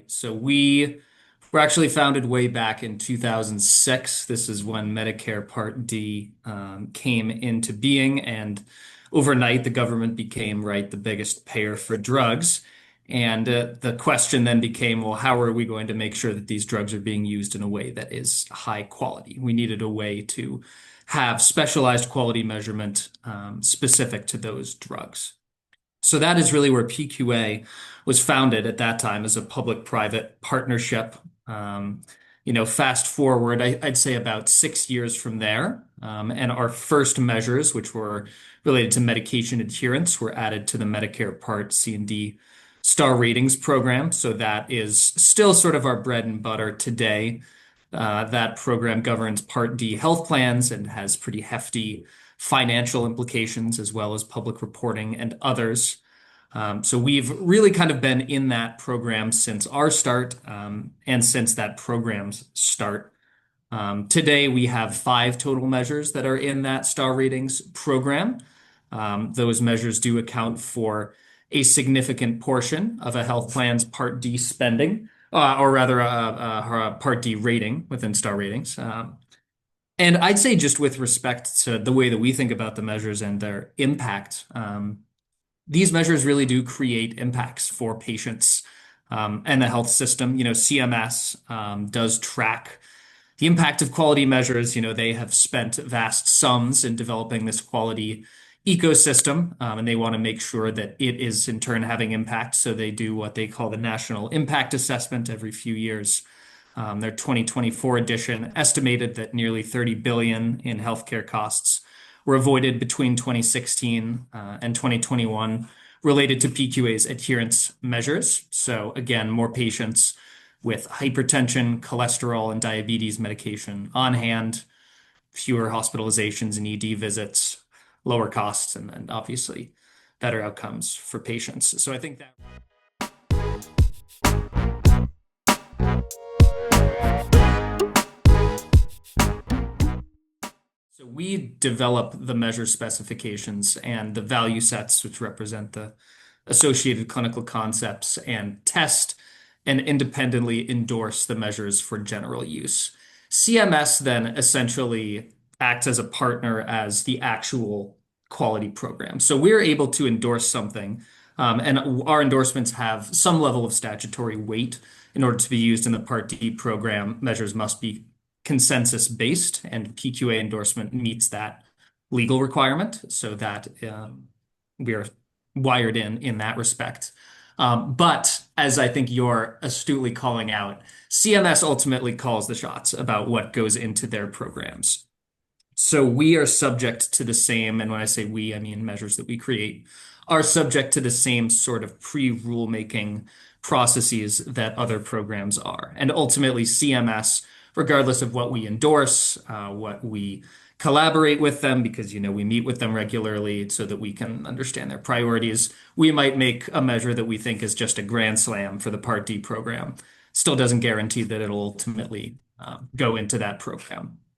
So we were actually founded way back in 2006. This is when Medicare Part D came into being, and overnight the government became, right, the biggest payer for drugs. And the question then became, well, how are we going to make sure that these drugs are being used in a way that is high quality? We needed a way to have specialized quality measurement specific to those drugs. So that is really where PQA was founded at that time as a public-private partnership. Um, Fast forward, I'd say about 6 years from there, and our first measures, which were related to medication adherence, were added to the Medicare Part C and D star ratings program. So that is still sort of our bread and butter today. That program governs Part D health plans and has pretty hefty financial implications as well as public reporting and others. So we've really kind of been in that program since our start, and since that program's start. Today, we have 5 total measures that are in that star ratings program. Those measures do account for a significant portion of a health plan's Part D spending, or rather a Part D rating within star ratings. And I'd say just with respect to the way that we think about the measures and their impact, these measures really do create impacts for patients and the health system. CMS does track the impact of quality measures. They have spent vast sums in developing this quality ecosystem, and they want to make sure that it is in turn having impact. So they do what they call the National Impact Assessment every few years. Their 2024 edition estimated that nearly 30 billion in healthcare costs were avoided between 2016 and 2021 related to PQA's adherence measures. So again, more patients with hypertension, cholesterol, and diabetes medication on hand, fewer hospitalizations and ED visits, lower costs, and obviously better outcomes for patients. So I think that. So we develop the measure specifications and the value sets, which represent the associated clinical concepts, and test and independently endorse the measures for general use. CMS then essentially acts as a partner as the actual quality program. So we're able to endorse something, and our endorsements have some level of statutory weight. In order to be used in the Part D program, measures must be consensus based, and PQA endorsement meets that legal requirement, so that we are wired in that respect. But as I think you're astutely calling out, CMS ultimately calls the shots about what goes into their programs. So we are subject to the same, and when I say we, I mean measures that we create, are subject to the same sort of pre-rulemaking processes that other programs are. And ultimately, CMS, regardless of what we endorse, what we collaborate with them, because we meet with them regularly so that we can understand their priorities. We might make a measure that we think is just a grand slam for the Part D program. Still doesn't guarantee that it'll ultimately go into that program.